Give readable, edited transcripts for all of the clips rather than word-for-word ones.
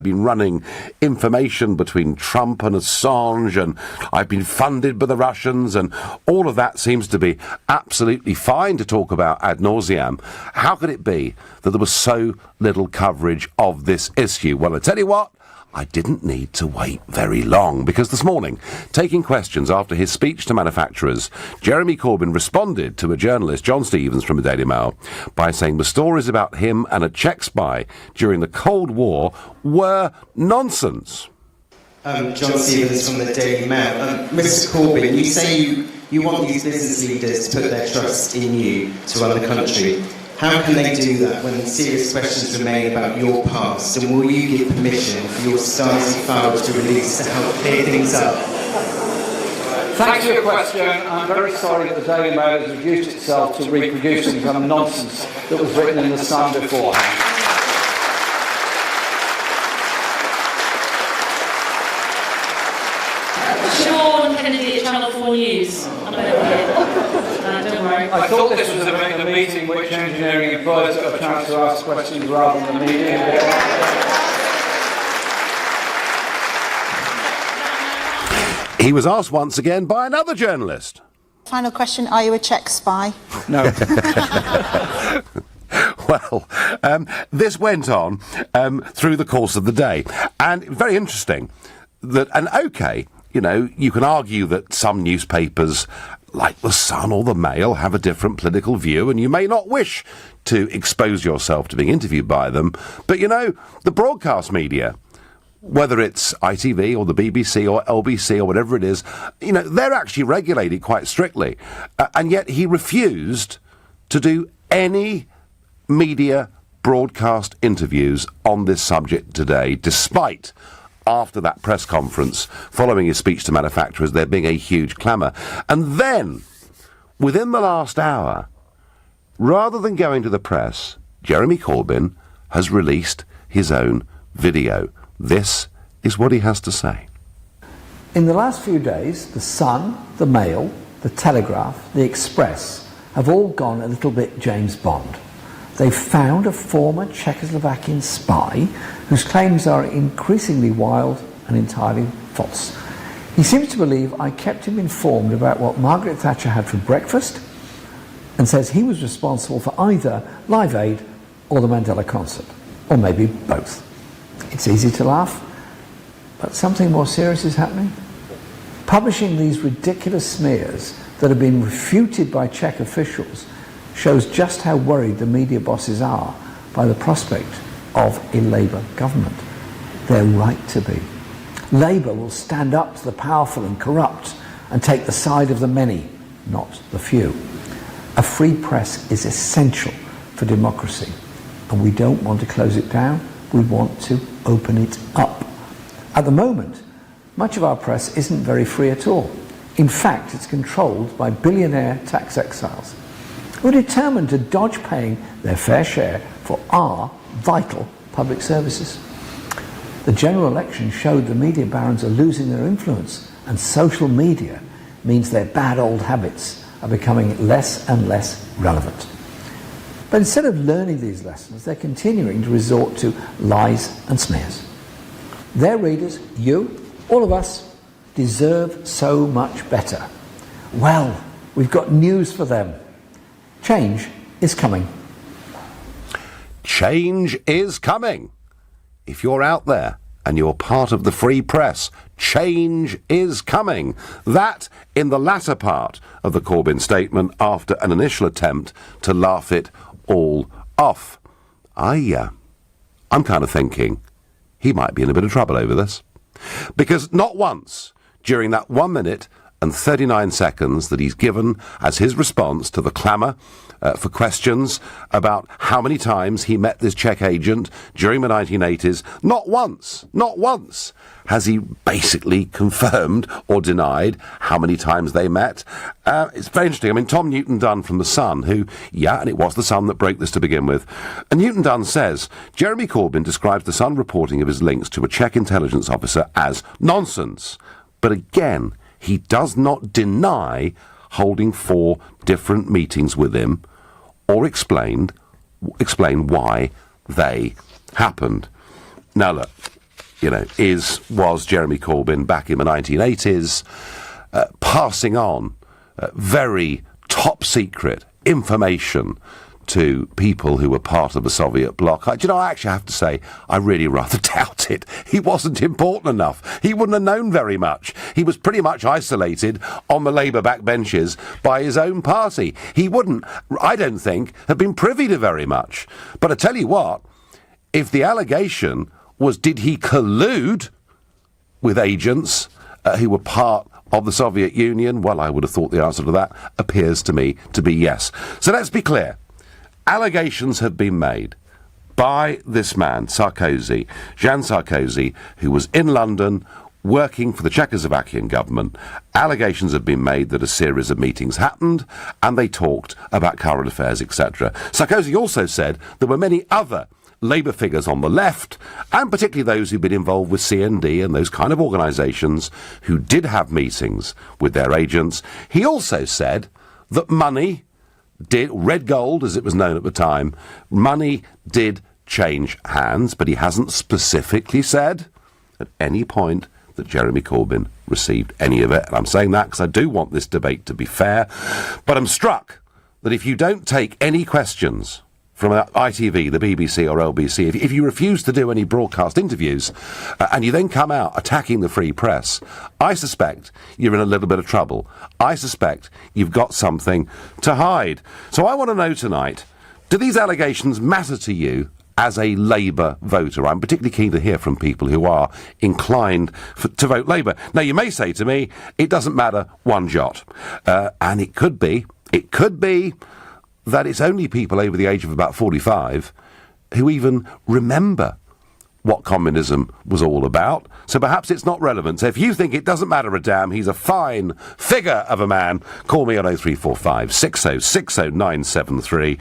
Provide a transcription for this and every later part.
been running information between Trump and Assange, and I've been funded by the Russians, and all of that seems to be absolutely fine to talk about ad nauseam. How could it be that there was so little coverage of this issue? Well, I tell you what, I didn't need to wait very long, because this morning, taking questions after his speech to manufacturers, Jeremy Corbyn responded to a journalist, John Stevens from the Daily Mail, by saying the stories about him and a Czech spy during the Cold War were nonsense. John Stevens from the Daily Mail. Mr Corbyn, you say you want these business leaders to put their trust in you to run the country. How can they do that when serious questions remain about your past? And will you give permission for your stars and flowers to release to help clear things up? Thanks for your question. I'm very sorry that the Daily Mail has reduced itself to reproducing some nonsense that was written in the Sun beforehand. Sean Kennedy at Channel 4 News. I'm over here. Don't worry. I thought this was a meeting which engineering employees got a chance to ask questions rather than the media. He was asked once again by another journalist. Final question, are you a Czech spy? No. Well, this went on through the course of the day. And very interesting that, and okay, you know, you can argue that some newspapers, like the Sun or the Mail, have a different political view, and you may not wish to expose yourself to being interviewed by them. But, you know, the broadcast media, whether it's ITV or the BBC or LBC or whatever it is, you know, they're actually regulated quite strictly. And yet he refused to do any media broadcast interviews on this subject today, despite, after that press conference, following his speech to manufacturers, there being a huge clamour. And then, within the last hour, rather than going to the press, Jeremy Corbyn has released his own video. This is what he has to say. In the last few days, the Sun, the Mail, the Telegraph, the Express have all gone a little bit James Bond. They've found a former Czechoslovakian spy whose claims are increasingly wild and entirely false. He seems to believe I kept him informed about what Margaret Thatcher had for breakfast, and says he was responsible for either Live Aid or the Mandela concert, or maybe both. It's easy to laugh, but something more serious is happening. Publishing these ridiculous smears that have been refuted by Czech officials shows just how worried the media bosses are by the prospect of a Labour government. They're right to be. Labour will stand up to the powerful and corrupt and take the side of the many, not the few. A free press is essential for democracy, and we don't want to close it down, we want to open it up. At the moment, much of our press isn't very free at all. In fact, it's controlled by billionaire tax exiles who are determined to dodge paying their fair share for our vital public services. The general election showed the media barons are losing their influence, and social media means their bad old habits are becoming less and less relevant. But instead of learning these lessons, they're continuing to resort to lies and smears. Their readers, you, all of us, deserve so much better. Well, we've got news for them. Change is coming. Change is coming. If you're out there and you're part of the free press, change is coming. That in the latter part of the Corbyn statement after an initial attempt to laugh it all off. I'm kind of thinking he might be in a bit of trouble over this. Because not once during that 1 minute and 39 seconds that he's given as his response to the clamour for questions about how many times he met this Czech agent during the 1980s, not once has he basically confirmed or denied how many times they met. It's very interesting. I mean, Tom Newton-Dunn from The Sun, who, and it was The Sun that broke this to begin with, and Newton-Dunn says, Jeremy Corbyn describes The Sun reporting of his links to a Czech intelligence officer as nonsense. But again, he does not deny holding 4 different meetings with him or explain why they happened. Now look, was Jeremy Corbyn back in the 1980s passing on very top secret information to people who were part of the Soviet bloc. I actually have to say, I really rather doubt it. He wasn't important enough. He wouldn't have known very much. He was pretty much isolated on the Labour backbenches by his own party. He wouldn't, I don't think, have been privy to very much. But I tell you what, if the allegation was, did he collude with agents who were part of the Soviet Union, well, I would have thought the answer to that appears to me to be yes. So let's be clear. Allegations have been made by this man, Sarkozy, Jean Sarkozy, who was in London working for the Czechoslovakian government. Allegations have been made that a series of meetings happened and they talked about current affairs, etc. Sarkozy also said there were many other Labour figures on the left, and particularly those who've been involved with CND and those kind of organisations who did have meetings with their agents. He also said that money red gold, as it was known at the time, money did change hands, but he hasn't specifically said at any point that Jeremy Corbyn received any of it. And I'm saying that because I do want this debate to be fair. But I'm struck that if you don't take any questions from ITV, the BBC or LBC, if you refuse to do any broadcast interviews and you then come out attacking the free press, I suspect you're in a little bit of trouble. I suspect you've got something to hide. So I want to know tonight, do these allegations matter to you as a Labour voter? I'm particularly keen to hear from people who are inclined to vote Labour. Now, you may say to me, it doesn't matter one jot. And it could be that it's only people over the age of about 45 who even remember what communism was all about. So perhaps it's not relevant. So if you think it doesn't matter a damn, he's a fine figure of a man, call me on 0345 6060 973.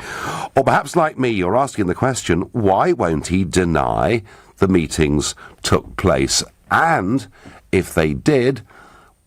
Or perhaps like me, you're asking the question, why won't he deny the meetings took place? And if they did,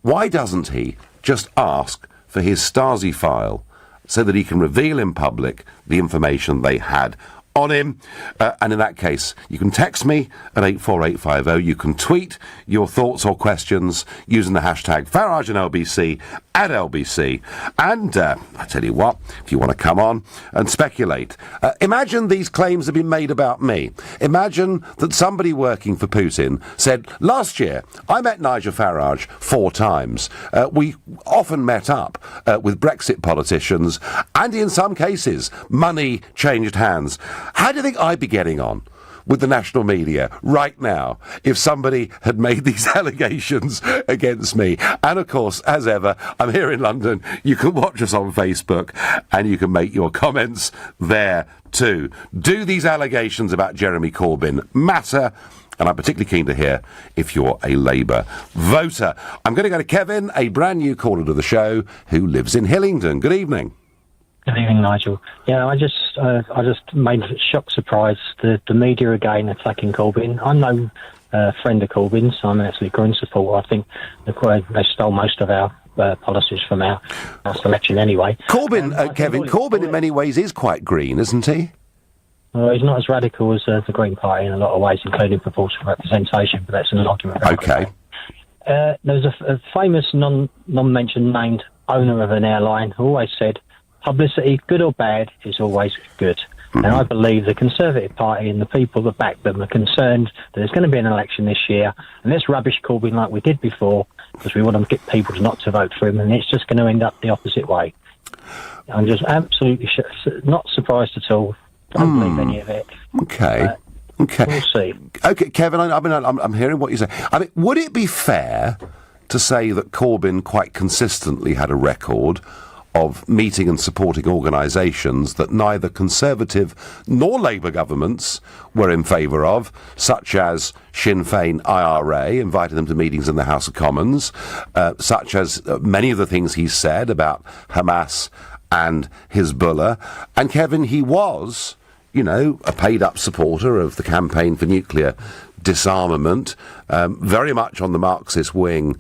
why doesn't he just ask for his Stasi file so that he can reveal in public the information they had on him? And in that case, you can text me at 84850. You can tweet your thoughts or questions using the hashtag Farage and LBC at LBC. And I tell you what, if you want to come on and speculate, imagine these claims have been made about me. Imagine that somebody working for Putin said, last year I met Nigel Farage 4 times. We often met up with Brexit politicians, and in some cases money changed hands. How do you think I'd be getting on with the national media right now if somebody had made these allegations against me? And of course, as ever, I'm here in London. You can watch us on Facebook and you can make your comments there too. Do these allegations about Jeremy Corbyn matter? And I'm particularly keen to hear if you're a Labour voter. I'm going to go to Kevin, a brand new caller to the show, who lives in Hillingdon. Good evening. Good evening, Nigel. Yeah, I just made a shock surprise. The media again attacking Corbyn. I'm no friend of Corbyn's. I'm an absolute Green supporter. I think they stole most of our policies from our selection anyway. Corbyn, Kevin, Corbyn in many ways is quite green, isn't he? Well, he's not as radical as the Green Party in a lot of ways, including proportional representation, but that's an argument. Okay. There's a famous non-mentioned named owner of an airline who always said, publicity, good or bad, is always good. Mm-hmm. And I believe the Conservative Party and the people that back them are concerned that there's going to be an election this year, and let's rubbish Corbyn like we did before, because we want to get people not to vote for him, and it's just going to end up the opposite way. I'm just absolutely not surprised at all. Don't believe any of it. Okay. Okay. We'll see. Okay, Kevin, I'm hearing what you say. I mean, would it be fair to say that Corbyn quite consistently had a record of meeting and supporting organisations that neither Conservative nor Labour governments were in favour of, such as Sinn Féin IRA, invited them to meetings in the House of Commons, such as many of the things he said about Hamas and Hezbollah. And Kevin, he was, a paid-up supporter of the campaign for nuclear disarmament, very much on the Marxist wing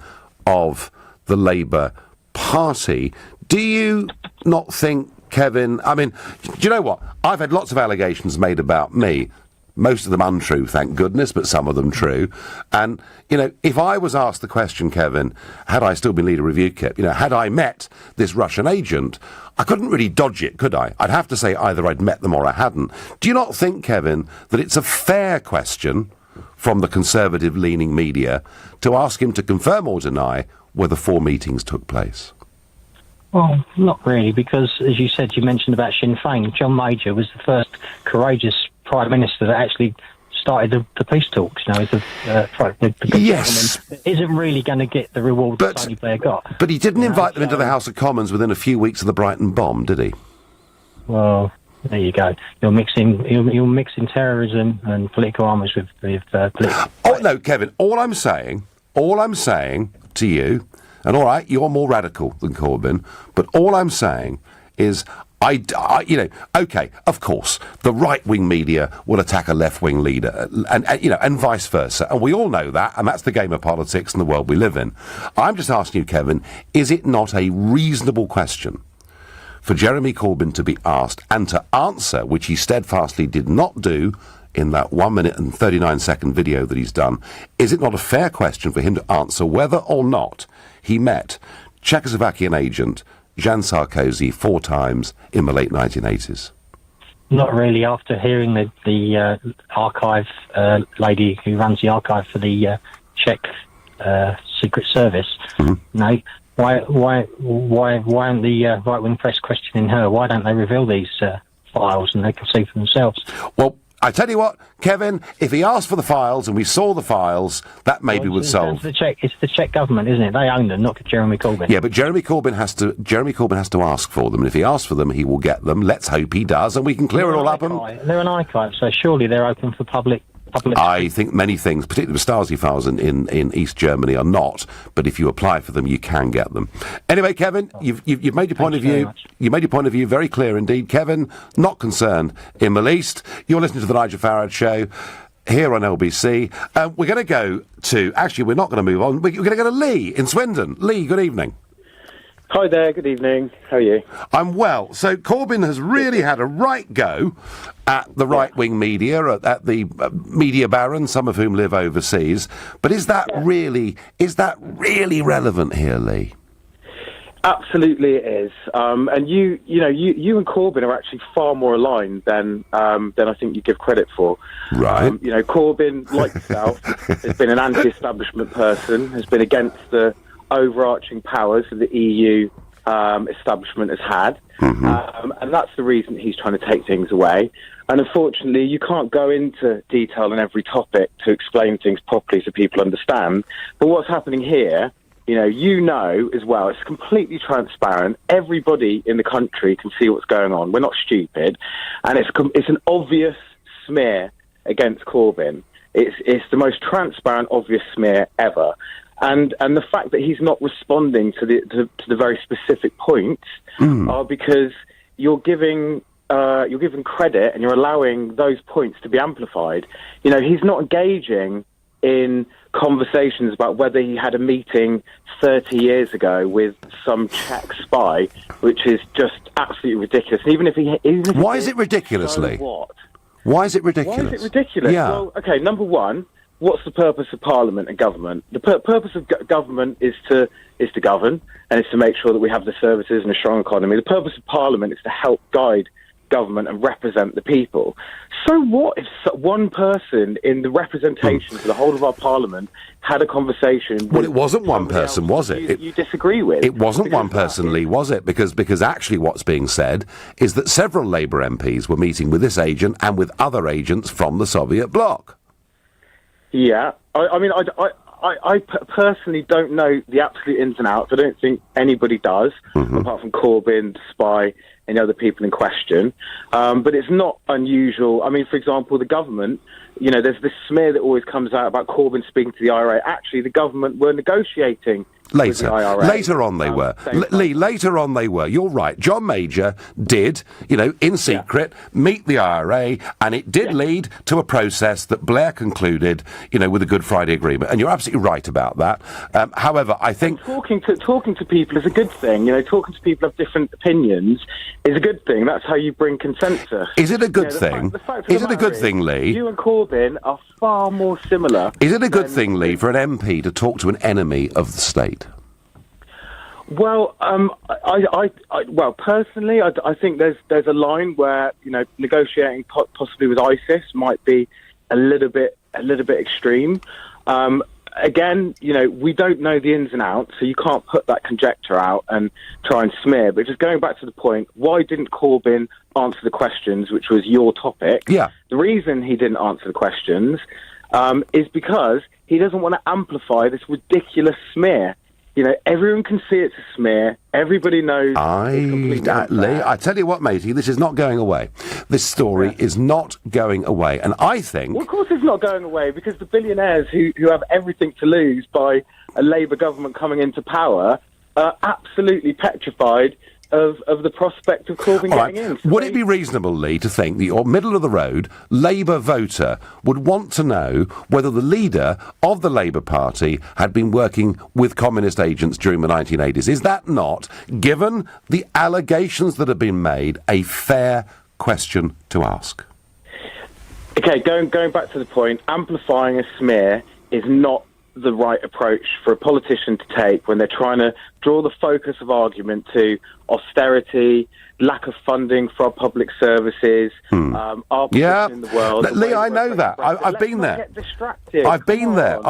of the Labour Party. Do you not think, Kevin, I mean, do you know what? I've had lots of allegations made about me. Most of them untrue, thank goodness, but some of them true. And, if I was asked the question, Kevin, had I still been leader of UKIP, had I met this Russian agent, I couldn't really dodge it, could I? I'd have to say either I'd met them or I hadn't. Do you not think, Kevin, that it's a fair question from the conservative-leaning media to ask him to confirm or deny whether 4 meetings took place? Well, not really, because, as you said, you mentioned about Sinn Féin. John Major was the first courageous Prime Minister that actually started the peace talks. The Yes. government isn't really going to get the reward that Tony Blair got. But he didn't invite them into the House of Commons within a few weeks of the Brighton bomb, did he? Well, there you go. You're mixing terrorism and political arms with political... Oh, no, Kevin, all I'm saying to you, and all right, you're more radical than Corbyn, but all I'm saying is, okay, of course, the right-wing media will attack a left-wing leader, and vice versa, and we all know that, and that's the game of politics and the world we live in. I'm just asking you, Kevin, is it not a reasonable question for Jeremy Corbyn to be asked and to answer, which he steadfastly did not do in that 1 minute and 39-second video that he's done? Is it not a fair question for him to answer whether or not he met Czechoslovakian agent Jan Sarkozy 4 times in the late 1980s? Not really. After hearing the archive lady who runs the archive for the Czech Secret Service, no. Why aren't the right-wing press questioning her? Why don't they reveal these files and they can see for themselves? Well, I tell you what, Kevin, if he asked for the files and we saw the files, that maybe would solve. It's the Czech government, isn't it? They own them, not Jeremy Corbyn. Yeah, but Jeremy Corbyn has to ask for them, and if he asks for them, he will get them. Let's hope he does, and we can clear it all up. They're an archive, so surely they're open for public. I think many things, particularly the Stasi files in East Germany, are not. But if you apply for them, you can get them. Anyway, Kevin, you've made your point of view. You made your point of view very clear indeed. Kevin, not concerned in the least. You're listening to the Nigel Farage Show here on LBC. We're going to go to. Actually, we're not going to move on. We're going to go to Lee in Swindon. Lee, good evening. Hi there, good evening. How are you? I'm well. So Corbyn has really had a right go at the right-wing media, at the media barons, some of whom live overseas. But is that really relevant here, Lee? Absolutely it is. And you and Corbyn are actually far more aligned than I think you give credit for. Right. Corbyn, like yourself, has been an anti-establishment person, has been against the overarching powers that the EU establishment has had, and that's the reason he's trying to take things away. And unfortunately, you can't go into detail on every topic to explain things properly so people understand. But what's happening here, as well, it's completely transparent. Everybody in the country can see what's going on. We're not stupid, and it's an obvious smear against Corbyn. It's the most transparent, obvious smear ever. And the fact that he's not responding to the very specific points are because you're giving credit and you're allowing those points to be amplified. He's not engaging in conversations about whether he had a meeting 30 years ago with some Czech spy, which is just absolutely ridiculous. Why is it ridiculous, Lee? What? Why is it ridiculous? Why is it ridiculous? Yeah. Well, okay, number one, what's the purpose of Parliament and government? The purpose of government is to govern, and it's to make sure that we have the services and a strong economy. The purpose of Parliament is to help guide government and represent the people. So what if one person in the representation for the whole of our Parliament had a conversation? Well, it wasn't one person, was it? You disagree with? It wasn't one person, Lee, was it? Because actually what's being said is that several Labour MPs were meeting with this agent and with other agents from the Soviet bloc. Yeah, I personally don't know the absolute ins and outs. I don't think anybody does, apart from Corbyn, the spy, and the other people in question. But it's not unusual. I mean, for example, the government, there's this smear that always comes out about Corbyn speaking to the IRA. Actually, the government were negotiating with the IRA. Later on they were. Lee, later on they were. You're right. John Major did, in secret, meet the IRA, and it did lead to a process that Blair concluded, with the Good Friday Agreement. And you're absolutely right about that. However, I think... Talking to people is a good thing. Talking to people who have different opinions is a good thing. That's how you bring consensus. Is it a good thing? Is it a good thing, Lee? You and Corbyn are far more similar. Is it a good thing, Lee, for an MP to talk to an enemy of the state? Well, well, personally, I think there's a line where, you know, negotiating possibly with ISIS might be a little bit extreme. Again, you know, we don't know the ins and outs, so you can't put that conjecture out and try and smear. But just going back to the point, why didn't Corbyn answer the questions, which was your topic? Yeah. The reason he didn't answer the questions is because he doesn't want to amplify this ridiculous smear. You know, everyone can see it's a smear. Everybody knows. Lee, I tell you what, matey, this is not going away. This story is not going away, and I think. Well, of course, it's not going away because the billionaires who have everything to lose by a Labour government coming into power are absolutely petrified of the prospect of Corbyn getting in. So would it be reasonable, Lee, to think that your middle-of-the-road Labour voter would want to know whether the leader of the Labour Party had been working with communist agents during the 1980s? Is that not, given the allegations that have been made, a fair question to ask? Okay, going back to the point, amplifying a smear is not the right approach for a politician to take when they're trying to draw the focus of argument to austerity, lack of funding for our public services, our position in the world. Lee, I know that. I've been there. Get distracted. I've been there,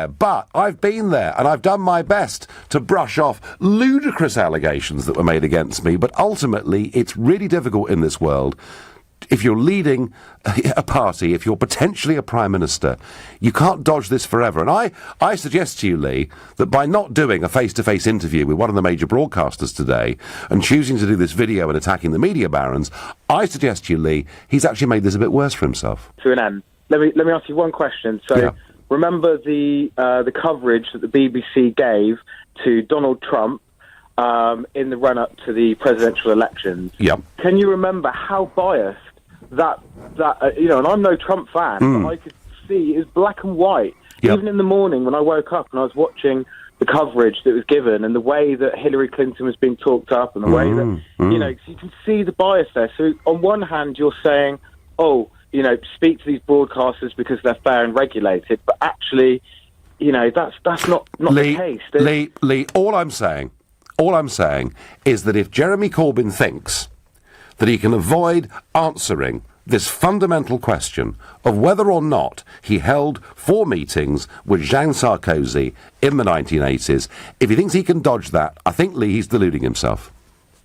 but I've been there, and I've done my best to brush off ludicrous allegations that were made against me, but ultimately it's really difficult in this world. If you're leading a party, if you're potentially a Prime Minister, you can't dodge this forever. And I suggest to you, Lee, that by not doing a face-to-face interview with one of the major broadcasters today and choosing to do this video and attacking the media barons, I suggest to you, Lee, he's actually made this a bit worse for himself. To an end. Let me ask you one question. So, remember the coverage that the BBC gave to Donald Trump in the run-up to the presidential elections? Yep. Can you remember how biased that you know, and I'm no Trump fan, but I could see it was black and white. Yep. Even in the morning when I woke up and I was watching the coverage that was given and the way that Hillary Clinton was being talked up and the way that, you know, you can see the bias there. So on one hand, you're saying, oh, you know, speak to these broadcasters because they're fair and regulated, but actually, you know, that's not the case. Lee, all I'm saying is that if Jeremy Corbyn thinks that he can avoid answering this fundamental question of whether or not he held 4 meetings with Jean Sarkozy in the 1980s, if he thinks he can dodge that, I think, Lee, he's deluding himself.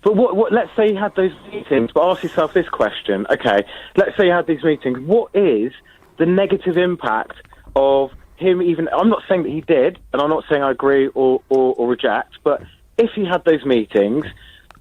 But what let's say he had those meetings, but ask yourself this question, okay, let's say he had these meetings, what is the negative impact of him even, I'm not saying that he did, and I'm not saying I agree or reject, but if he had those meetings,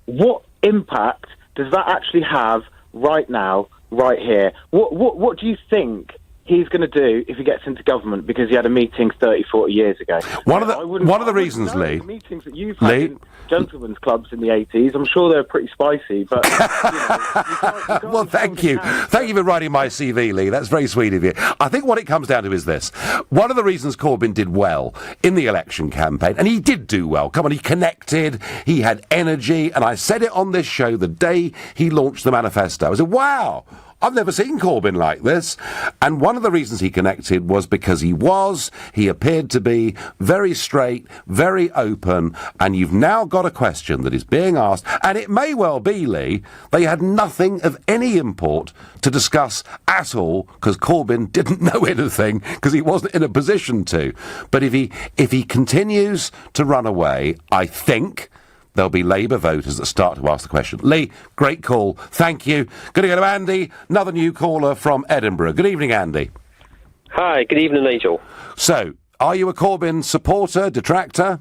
what impact does that actually have right now, right here? What do you think he's going to do if he gets into government because he had a meeting 30, 40 years ago? One of the reasons, Lee... The meetings that you've had in gentlemen's clubs in the 80s, I'm sure they're pretty spicy, but... you can't well, thank you. Thank you for writing my CV, Lee. That's very sweet of you. I think what it comes down to is this. One of the reasons Corbyn did well in the election campaign, and he did do well, come on, he connected, he had energy, and I said it on this show the day he launched the manifesto. I said, wow, I've never seen Corbyn like this. And one of the reasons he connected was because he appeared to be very straight, very open, and you've now got a question that is being asked, and it may well be, Lee, they had nothing of any import to discuss at all, because Corbyn didn't know anything, because he wasn't in a position to. But if he continues to run away, I think there'll be Labour voters that start to ask the question. Lee, great call. Thank you. Going to go to Andy, another new caller from Edinburgh. Good evening, Andy. Hi, good evening, Nigel. So, are you a Corbyn supporter, detractor?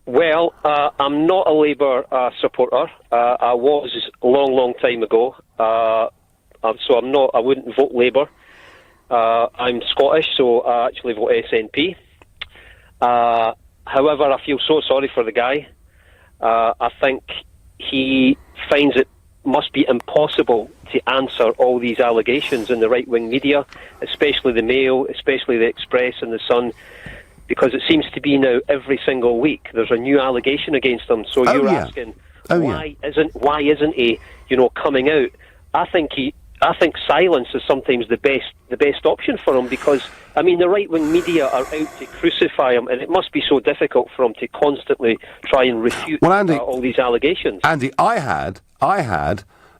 Well, I'm not a Labour supporter. I was a long time ago. So I wouldn't vote Labour. I'm Scottish, so I actually vote SNP. However, I feel so sorry for the guy. I think he finds it must be impossible to answer all these allegations in the right-wing media, especially the Mail, especially the Express and the Sun, because it seems to be now every single week there's a new allegation against him. So you're asking, Oh, why isn't he, coming out? I think silence is sometimes the best option for him, because the right-wing media are out to crucify him, and it must be so difficult for him to constantly try and refute all these allegations. Andy, I had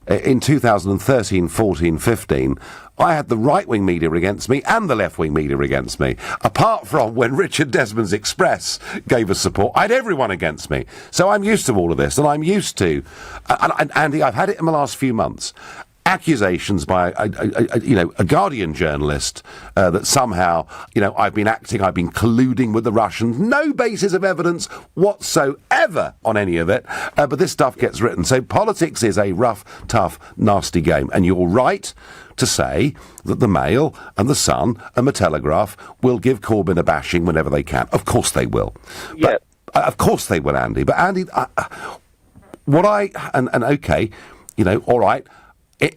in 2013, 14, 15, I had the right-wing media against me and the left-wing media against me. Apart from when Richard Desmond's Express gave us support, I had everyone against me. So I'm used to all of this, and I'm used to... And Andy, I've had it in the last few months. Accusations by a Guardian journalist that somehow I've been colluding with the Russians. No basis of evidence whatsoever on any of it, but this stuff gets written. So politics is a rough, tough, nasty game, and you're right to say that the Mail and the Sun and the Telegraph will give Corbyn a bashing whenever they can. Of course they will. Yeah. But, of course they will, Andy. But Andy, all right.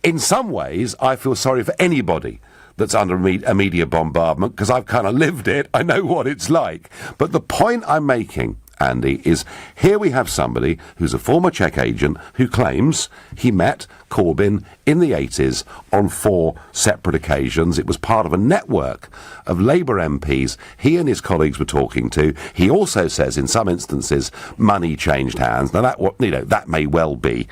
In some ways, I feel sorry for anybody that's under a media bombardment, because I've kind of lived it. I know what it's like. But the point I'm making, Andy, is here we have somebody who's a former Czech agent who claims he met Corbyn in the 80s on 4 separate occasions. It was part of a network of Labour MPs he and his colleagues were talking to. He also says in some instances money changed hands. Now that may well be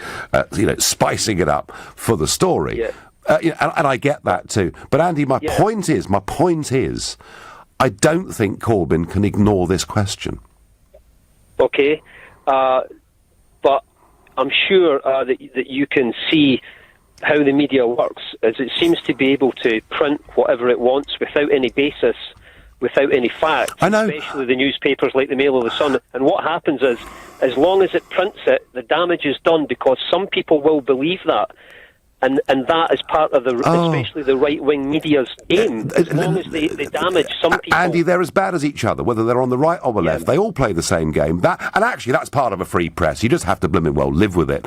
spicing it up for the story. Yeah. And I get that too. But Andy, my point is, I don't think Corbyn can ignore this question. Okay, but I'm sure that you can see how the media works, as it seems to be able to print whatever it wants without any basis, without any facts. I know. Especially the newspapers like the Mail or the Sun. And what happens is, as long as it prints it, the damage is done, because some people will believe that. And that is part of especially the right-wing media's aim. As long as they damage some people. Andy, they're as bad as each other, whether they're on the right or the left. They all play the same game. Actually, that's part of a free press. You just have to live with it.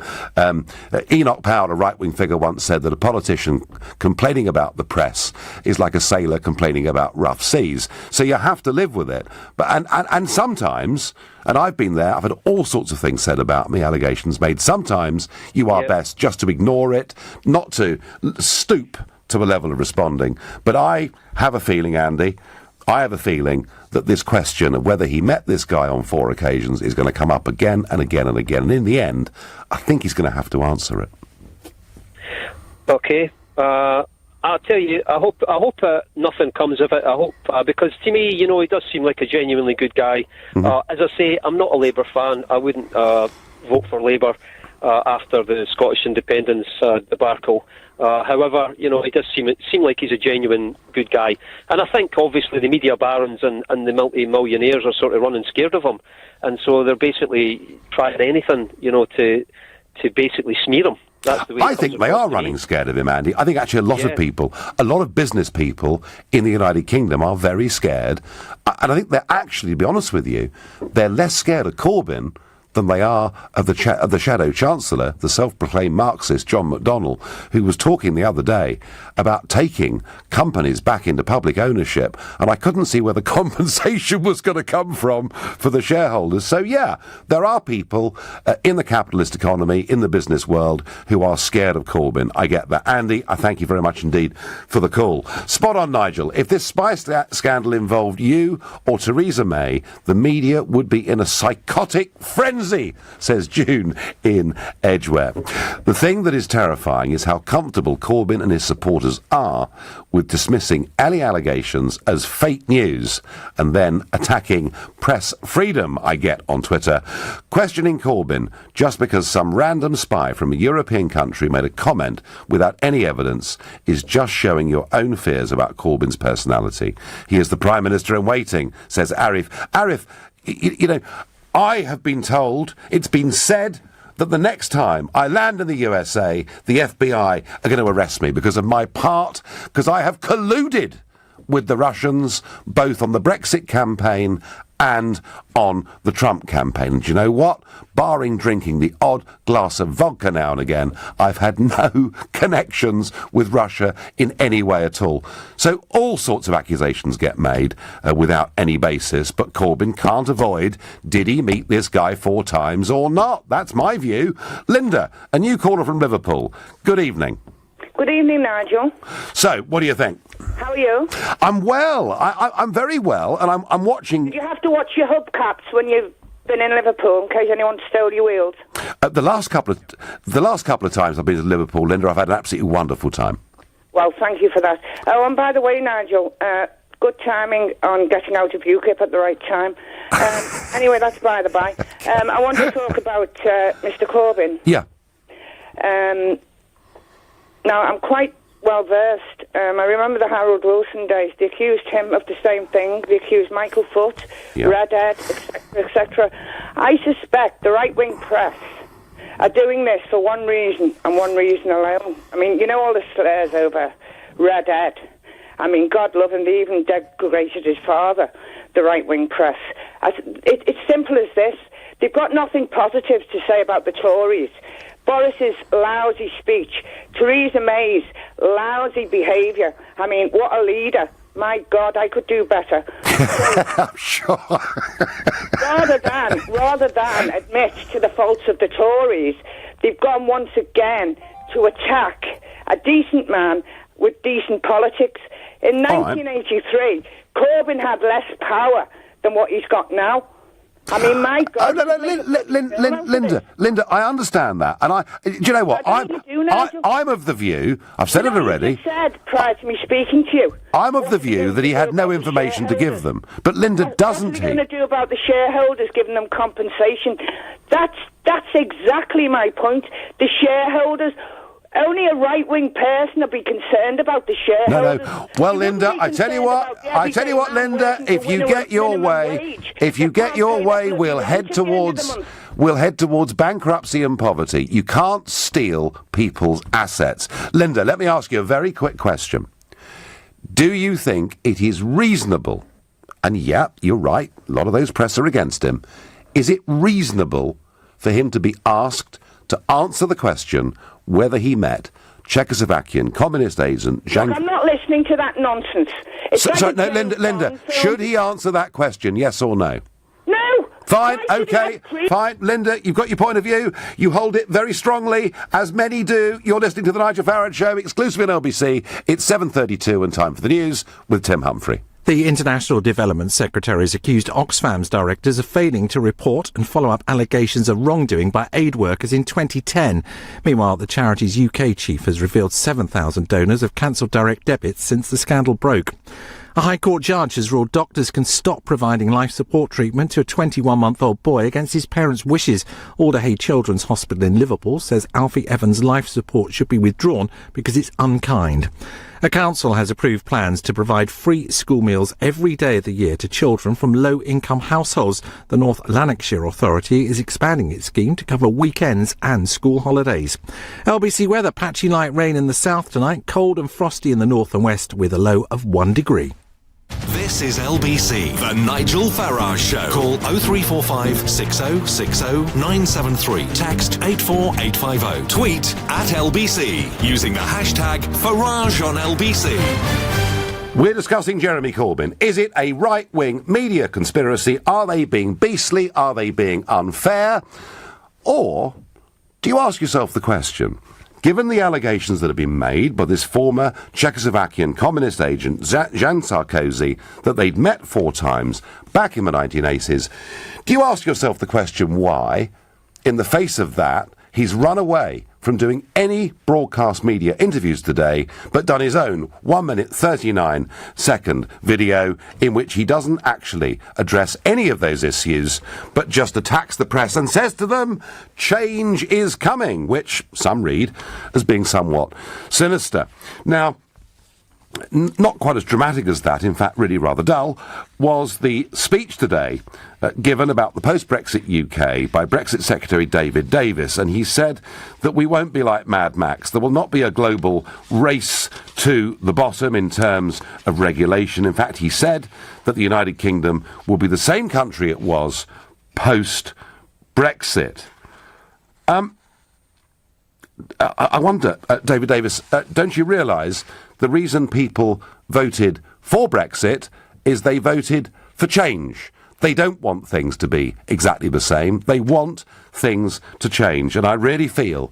Enoch Powell, a right-wing figure, once said that a politician complaining about the press is like a sailor complaining about rough seas. So you have to live with it. But and sometimes... And I've been there, I've had all sorts of things said about me, allegations made. Sometimes you are best just to ignore it, not to stoop to a level of responding. But I have a feeling, Andy, that this question of whether he met this guy on 4 occasions is going to come up again and again and again. And in the end, I think he's going to have to answer it. Okay. I'll tell you, I hope nothing comes of it. I hope, because to me, he does seem like a genuinely good guy. Mm-hmm. As I say, I'm not a Labour fan. I wouldn't vote for Labour after the Scottish independence debacle. However, he does seem like he's a genuine good guy. And I think, obviously, the media barons and the multi-millionaires are sort of running scared of him. And so they're basically trying anything, to basically smear him. I think they are running scared of him, Andy. I think actually a lot of business people in the United Kingdom are very scared. And I think they're actually, to be honest with you, they're less scared of Corbyn than they are of the Shadow Chancellor, the self-proclaimed Marxist John McDonnell, who was talking the other day about taking companies back into public ownership, and I couldn't see where the compensation was going to come from for the shareholders. So, yeah, there are people in the capitalist economy, in the business world, who are scared of Corbyn. I get that. Andy, I thank you very much indeed for the call. Spot on, Nigel. If this spy scandal involved you or Theresa May, the media would be in a psychotic frenzy, says June in Edgware. The thing that is terrifying is how comfortable Corbyn and his supporters are with dismissing any allegations as fake news and then attacking press freedom, I get on Twitter. Questioning Corbyn just because some random spy from a European country made a comment without any evidence is just showing your own fears about Corbyn's personality. He is the Prime Minister in waiting, says Arif. Arif, I have been told, it's been said, that the next time I land in the USA, the FBI are going to arrest me because of my part, because I have colluded with the Russians, both on the Brexit campaign and on the Trump campaign. And do you know what? Barring drinking the odd glass of vodka now and again, I've had no connections with Russia in any way at all. So all sorts of accusations get made without any basis, but Corbyn can't avoid, did he meet this guy 4 times or not? That's my view. Linda, a new caller from Liverpool. Good evening. Good evening, Nigel. So, what do you think? How are you? I'm well. I'm very well, and I'm watching... Did you have to watch your hubcaps when you've been in Liverpool, in case anyone stole your wheels? The last couple of times I've been to Liverpool, Linda, I've had an absolutely wonderful time. Well, thank you for that. Oh, and by the way, Nigel, good timing on getting out of UKIP at the right time. Anyway, that's by the by. I want to talk about Mr Corbyn. Yeah. Now, I'm quite well versed. I remember the Harold Wilson days. They accused him of the same thing. They accused Michael Foot, Redhead, etc., etc. I suspect the right-wing press are doing this for one reason, and one reason alone. I mean, you know all the slurs over Redhead. I mean, God love him, they even degraded his father, the right-wing press. It's simple as this. They've got nothing positive to say about the Tories. Boris's lousy speech, Theresa May's lousy behaviour. I mean, what a leader. My God, I could do better. I'm sure. rather than admit to the faults of the Tories, they've gone once again to attack a decent man with decent politics. In 1983, Corbyn had less power than what he's got now. I mean, my God. Linda, I understand that. And do you know what? I'm of the view, I've said it already. You said prior to me speaking to you. I'm of the view that he had no information to give them. But Linda, doesn't he? What are you going to do about the shareholders, giving them compensation? That's exactly my point. The shareholders... Only a right-wing person would be concerned about the shareholders. No. Well, Linda, I tell you what, Linda, if you get your way, we'll head towards bankruptcy and poverty. You can't steal people's assets. Linda, let me ask you a very quick question. Do you think it is reasonable, and yeah, you're right, a lot of those press are against him, is it reasonable for him to be asked to answer the question whether he met Czechoslovakian communist agent Jean... Look, I'm not listening to that nonsense. Linda, should he answer that question, yes or no? No! Fine, okay, fine. Linda, you've got your point of view. You hold it very strongly, as many do. You're listening to the Nigel Farage Show, exclusively on LBC. It's 7:32 and time for the news with Tim Humphrey. The International Development Secretary has accused Oxfam's directors of failing to report and follow up allegations of wrongdoing by aid workers in 2010. Meanwhile, the charity's UK chief has revealed 7,000 donors have cancelled direct debits since the scandal broke. A High Court judge has ruled doctors can stop providing life support treatment to a 21-month-old boy against his parents' wishes. Alderhay Children's Hospital in Liverpool says Alfie Evans' life support should be withdrawn because it's unkind. A council has approved plans to provide free school meals every day of the year to children from low-income households. The North Lanarkshire Authority is expanding its scheme to cover weekends and school holidays. LBC weather, patchy light rain in the south tonight, cold and frosty in the north and west with a low of 1 degree. This is LBC, the Nigel Farage Show. Call 0345 6060 973. Text 84850. Tweet at LBC using the hashtag Farage on LBC. We're discussing Jeremy Corbyn. Is it a right-wing media conspiracy? Are they being beastly? Are they being unfair? Or do you ask yourself the question, given the allegations that have been made by this former Czechoslovakian communist agent, Jan Sarkozy, that they'd met 4 times back in the 1980s, do you ask yourself the question why, in the face of that, he's run away from doing any broadcast media interviews today, but done his own 1 minute 39 second video in which he doesn't actually address any of those issues, but just attacks the press and says to them, change is coming, which some read as being somewhat sinister. Now, not quite as dramatic as that, in fact really rather dull, was the speech today given about the post-Brexit UK by Brexit Secretary David Davis, and he said that we won't be like Mad Max. There will not be a global race to the bottom in terms of regulation. In fact, he said that the United Kingdom will be the same country it was post-Brexit. I wonder, David Davis, don't you realise the reason people voted for Brexit is they voted for change? They don't want things to be exactly the same. They want things to change. And I really feel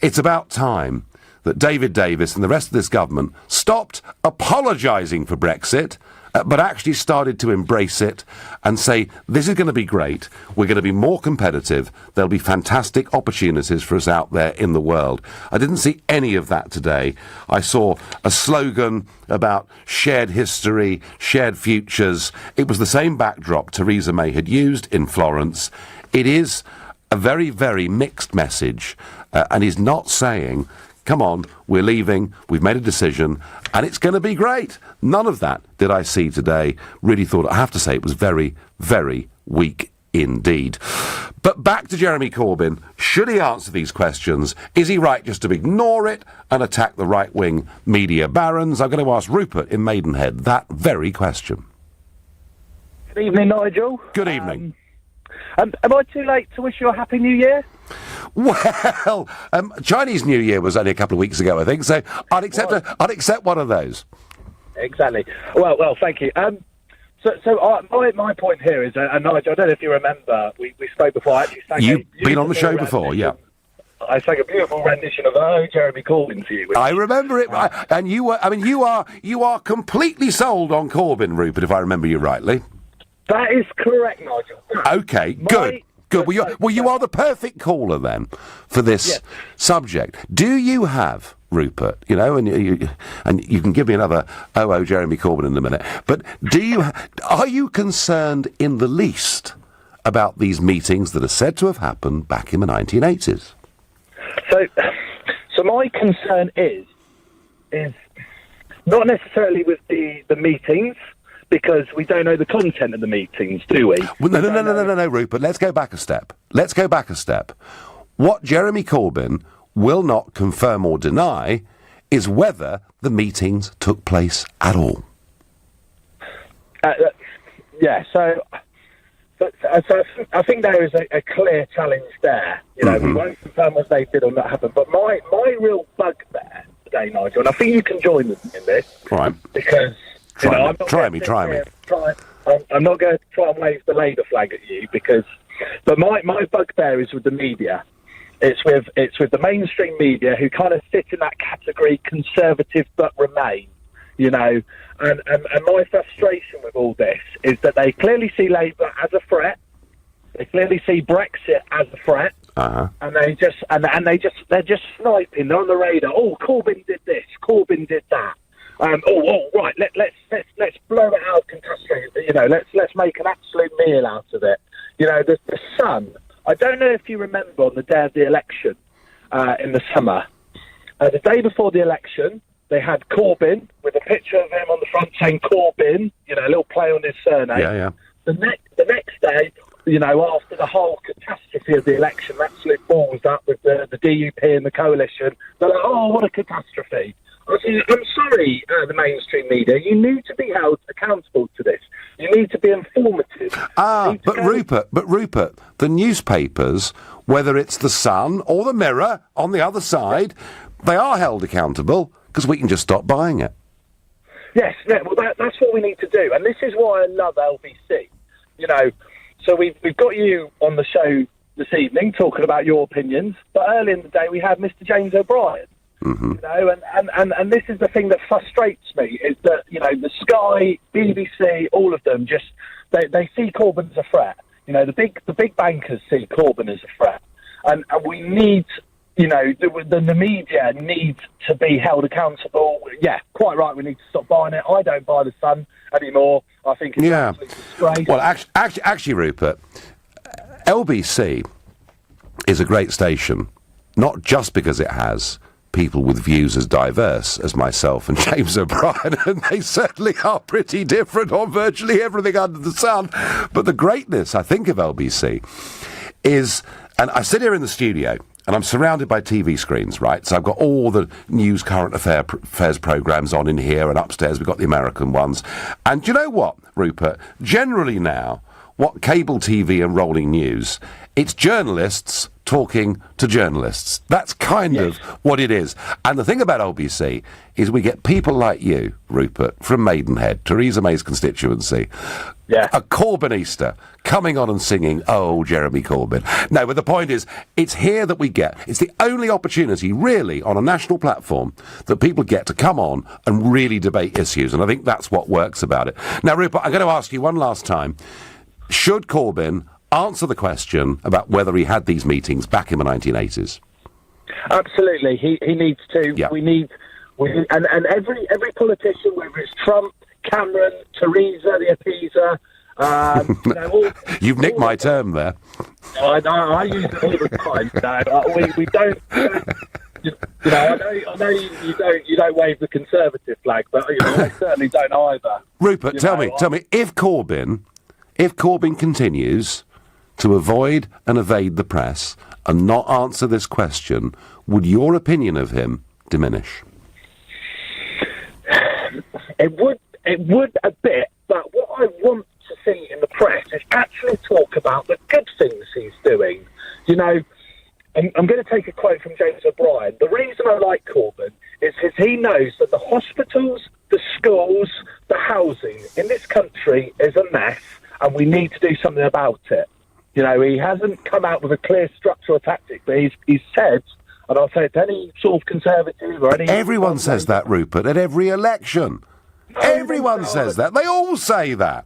it's about time that David Davis and the rest of this government stopped apologising for Brexit, but actually started to embrace it and say, this is going to be great, we're going to be more competitive, there'll be fantastic opportunities for us out there in the world. I didn't see any of that today. I saw a slogan about shared history, shared futures. It was the same backdrop Theresa May had used in Florence. It is a very, very mixed message, and is not saying, come on, we're leaving, we've made a decision, and it's going to be great. None of that did I see today. Really thought, I have to say, it was very, very weak indeed. But back to Jeremy Corbyn. Should he answer these questions? Is he right just to ignore it and attack the right-wing media barons? I'm going to ask Rupert in Maidenhead that very question. Good evening, Nigel. Good evening. Am I too late to wish you a Happy New Year? Well, Chinese New Year was only a couple of weeks ago, I think, so I'd accept one of those. Exactly. Well, thank you. My point here is, and Nigel, I don't know if you remember, we spoke before. I actually sang You've been on the show before, yeah. I sang a beautiful rendition of "Oh, Jeremy Corbyn" to you. I remember it, and you were. I mean, you are completely sold on Corbyn, Rupert, if I remember you rightly. That is correct, Nigel. Okay, good. Well, you are the perfect caller then for this subject. Do you have, Rupert, you know, and you can give me another Jeremy Corbyn in a minute, but are you concerned in the least about these meetings that are said to have happened back in the 1980s? So my concern is not necessarily with the meetings, because we don't know the content of the meetings, do we? Well, no, Rupert. Let's go back a step. What Jeremy Corbyn will not confirm or deny is whether the meetings took place at all. So I think there is a clear challenge there. You know, we won't confirm whether they did or not happen. But my real bugbear today, Nigel, and I think you can join me in this, right? Because Try me. I'm not going to try and wave the Labour flag at you, but my bugbear is with the media. It's with the mainstream media who kind of sit in that category, conservative but remain, you know. And my frustration with all this is that they clearly see Labour as a threat. They clearly see Brexit as a threat. Uh-huh. And they're just sniping. They're on the radar. Oh, Corbyn did this. Corbyn did that. Right. Let's blow it out of catastrophe. You know, let's make an absolute meal out of it. You know, the Sun. I don't know if you remember on the day of the election in the summer, the day before the election, they had Corbyn with a picture of him on the front saying Corbyn. You know, a little play on his surname. Yeah. The next day, you know, after the whole catastrophe of the election, absolute balls up with the DUP and the coalition, they're like, oh, what a catastrophe. I'm sorry, the mainstream media. You need to be held accountable to this. You need to be informative. But Rupert, the newspapers, whether it's the Sun or the Mirror on the other side, they are held accountable because we can just stop buying it. Yes, that's what we need to do, and this is why I love LBC. You know, so we've got you on the show this evening talking about your opinions, but early in the day we had Mr. James O'Brien. Mm-hmm. You know, and this is the thing that frustrates me, is that, you know, the Sky, BBC, all of them just they see Corbyn as a threat. You know, the big bankers see Corbyn as a threat, and we need, you know, the media needs to be held accountable. Yeah, quite right. We need to stop buying it. I don't buy the Sun anymore. I think it's absolutely disgrace. Well, actually, Rupert, LBC is a great station, not just because it has people with views as diverse as myself and James O'Brien, and they certainly are pretty different on virtually everything under the sun. But the greatness, I think, of LBC is, and I sit here in the studio, and I'm surrounded by TV screens, right? So I've got all the news, current affairs programmes on in here, and upstairs we've got the American ones. And do you know what, Rupert? Generally now, what cable TV and rolling news, it's journalists talking to journalists. That's kind of what it is. And the thing about LBC is we get people like you, Rupert, from Maidenhead, Theresa May's constituency, a Corbynista, coming on and singing, "Oh, Jeremy Corbyn." No, but the point is, it's here that we get, it's the only opportunity, really, on a national platform, that people get to come on and really debate issues, and I think that's what works about it. Now, Rupert, I'm going to ask you one last time, should Corbyn answer the question about whether he had these meetings back in the 1980s? Absolutely, he needs to. Yeah. We need, and every politician, whether it's Trump, Cameron, Theresa, the appeaser. You've nicked my term there. I use it all the time. We don't. I know you don't wave the Conservative flag, but I certainly don't either. Rupert, tell me, if Corbyn continues to avoid and evade the press and not answer this question, would your opinion of him diminish? It would a bit, but what I want to see in the press is actually talk about the good things he's doing. I'm going to take a quote from James O'Brien. The reason I like Corbyn is because he knows that the hospitals, the schools, the housing in this country is a mess, and we need to do something about it. He hasn't come out with a clear structural tactic, but he's said, and I'll say it to any sort of Conservative or any... Everyone says that, Rupert, at every election. Everyone says that. They all say that.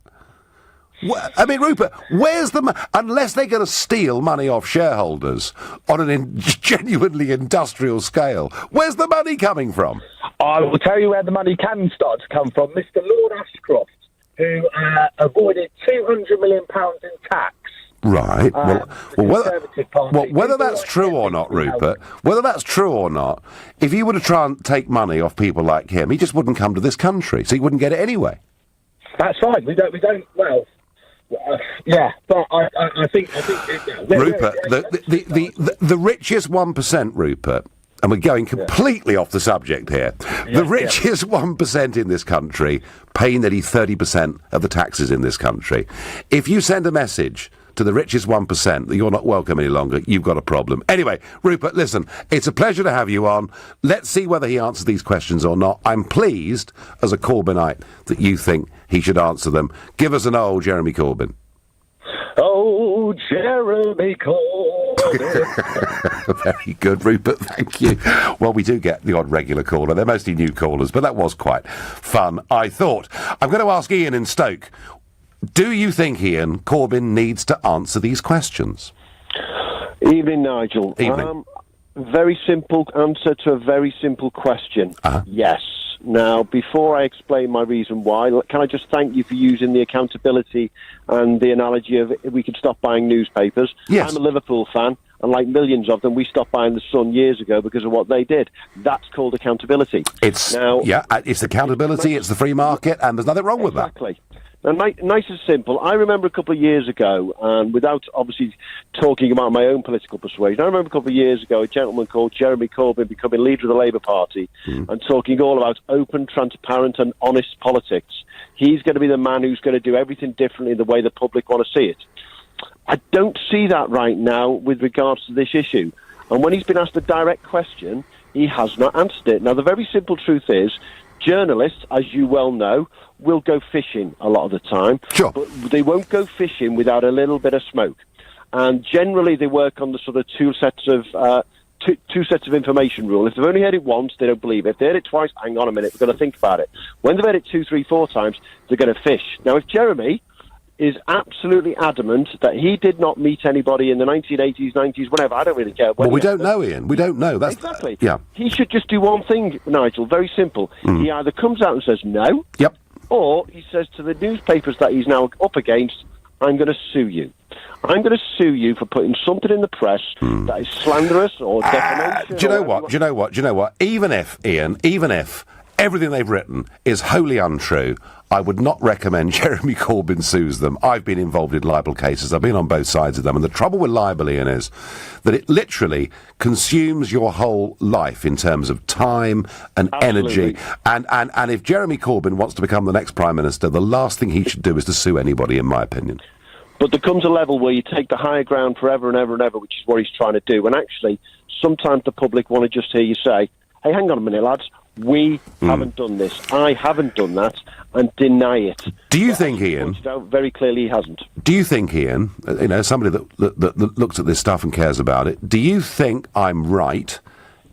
I mean, Rupert, where's the... Unless they're going to steal money off shareholders on an genuinely industrial scale, where's the money coming from? I will tell you where the money can start to come from. Mr. Lord Ashcroft, who avoided £200 million in tax. Right. Whether that's true or not, Rupert, whether that's true or not, if he were to try and take money off people like him, he just wouldn't come to this country, so he wouldn't get it anyway. That's fine. We don't. Well, yeah, but I think. Rupert, the richest 1%, Rupert. And we're going completely off the subject here. The richest 1% in this country pay nearly 30% of the taxes in this country. If you send a message to the richest 1% that you're not welcome any longer, you've got a problem. Anyway, Rupert, listen, it's a pleasure to have you on. Let's see whether he answers these questions or not. I'm pleased, as a Corbynite, that you think he should answer them. Give us an old Jeremy Corbyn. Oh, Jeremy Corbyn. Very good, Rupert, thank you. Well, we do get the odd regular caller. They're mostly new callers, but that was quite fun, I thought. I'm going to ask Ian in Stoke. Do you think, Ian, Corbyn needs to answer these questions? Evening, Nigel. Evening. Very simple answer to a very simple question. Yes. Now, before I explain my reason why, can I just thank you for using the accountability and the analogy of we could stop buying newspapers? Yes. I'm a Liverpool fan, and like millions of them, we stopped buying The Sun years ago because of what they did. That's called accountability. It's accountability, it's the free market, and there's nothing wrong with that. Exactly. And nice and simple. I remember a couple of years ago, and without obviously talking about my own political persuasion, I remember a couple of years ago a gentleman called Jeremy Corbyn becoming leader of the Labour Party and talking all about open, transparent and honest politics. He's going to be the man who's going to do everything differently the way the public want to see it. I don't see that right now with regards to this issue. And when he's been asked a direct question, he has not answered it. Now, the very simple truth is, journalists, as you well know, will go fishing a lot of the time, but they won't go fishing without a little bit of smoke. And generally, they work on the sort of two sets of information rule. If they've only heard it once, they don't believe it. If they heard it twice, hang on a minute, we're going to think about it. When they've heard it 2, 3, 4 times, they're going to fish. Now, if Jeremy is absolutely adamant that he did not meet anybody in the 1980s, 90s, whatever, I don't really care. Well, we don't know, Ian. We don't know. That's exactly. Yeah. He should just do one thing, Nigel, very simple. He either comes out and says no, yep, or he says to the newspapers that he's now up against, I'm going to sue you. I'm going to sue you for putting something in the press that is slanderous or defamation. Do you know what? Even if, Ian, everything they've written is wholly untrue, I would not recommend Jeremy Corbyn sues them. I've been involved in libel cases. I've been on both sides of them. And the trouble with libel, Ian, is that it literally consumes your whole life in terms of time and energy. And if Jeremy Corbyn wants to become the next Prime Minister, the last thing he should do is to sue anybody, in my opinion. But there comes a level where you take the higher ground forever and ever and ever, which is what he's trying to do. And actually, sometimes the public want to just hear you say, hey, hang on a minute, lads. We haven't done this. I haven't done that, and deny it. Do you think, Ian? Very clearly, he hasn't. Do you think, Ian? Somebody that looks at this stuff and cares about it. Do you think I'm right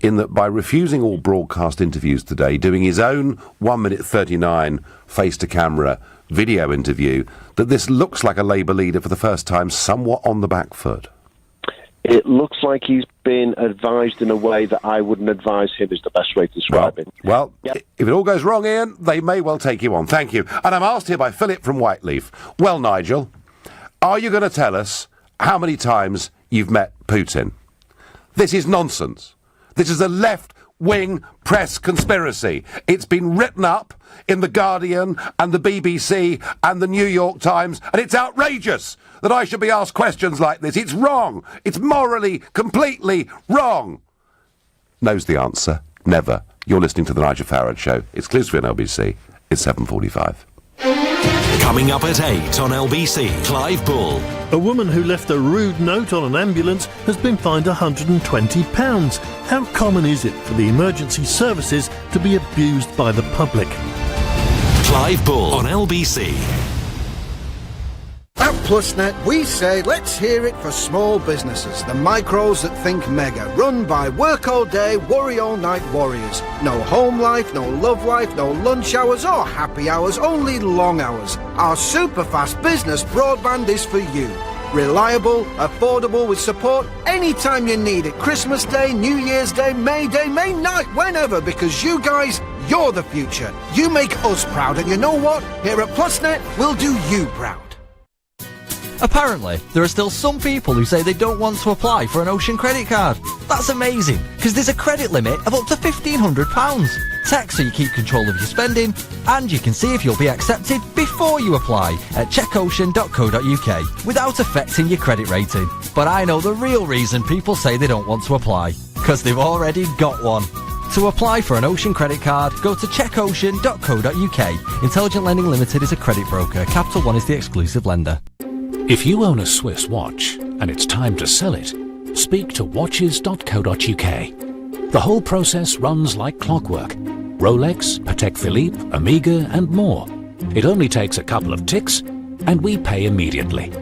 in that by refusing all broadcast interviews today, doing his own 1 minute 39 face-to-camera video interview, that this looks like a Labour leader for the first time, somewhat on the back foot? It looks like he's been advised in a way that I wouldn't advise him, is the best way to describe it. Well, if it all goes wrong, Ian, they may well take you on. Thank you. And I'm asked here by Philip from Whiteleaf. Well, Nigel, are you going to tell us how many times you've met Putin? This is nonsense. This is a left-wing press conspiracy. It's been written up in The Guardian and the BBC and the New York Times, and it's outrageous that I should be asked questions like this. It's wrong. It's morally, completely wrong. Knows the answer. Never. You're listening to The Nigel Farage Show. It's exclusive on LBC. It's 7:45. Coming up at 8 on LBC, Clive Bull. A woman who left a rude note on an ambulance has been fined £120. How common is it for the emergency services to be abused by the public? Clive Bull on LBC. At PlusNet, we say let's hear it for small businesses, the micros that think mega, run by work all day, worry all night warriors. No home life, no love life, no lunch hours or happy hours, only long hours. Our super fast business broadband is for you. Reliable, affordable, with support anytime you need it. Christmas Day, New Year's Day, May Day, May night, whenever, because you guys, you're the future. You make us proud, and you know what? Here at PlusNet, we'll do you proud. Apparently, there are still some people who say they don't want to apply for an Ocean credit card. That's amazing, because there's a credit limit of up to £1,500. Text so you keep control of your spending, and you can see if you'll be accepted before you apply at checkocean.co.uk without affecting your credit rating. But I know the real reason people say they don't want to apply, because they've already got one. To apply for an Ocean credit card, go to checkocean.co.uk. Intelligent Lending Limited is a credit broker. Capital One is the exclusive lender. If you own a Swiss watch and it's time to sell it, speak to watches.co.uk. The whole process runs like clockwork. Rolex, Patek Philippe, Omega and more. It only takes a couple of ticks and we pay immediately.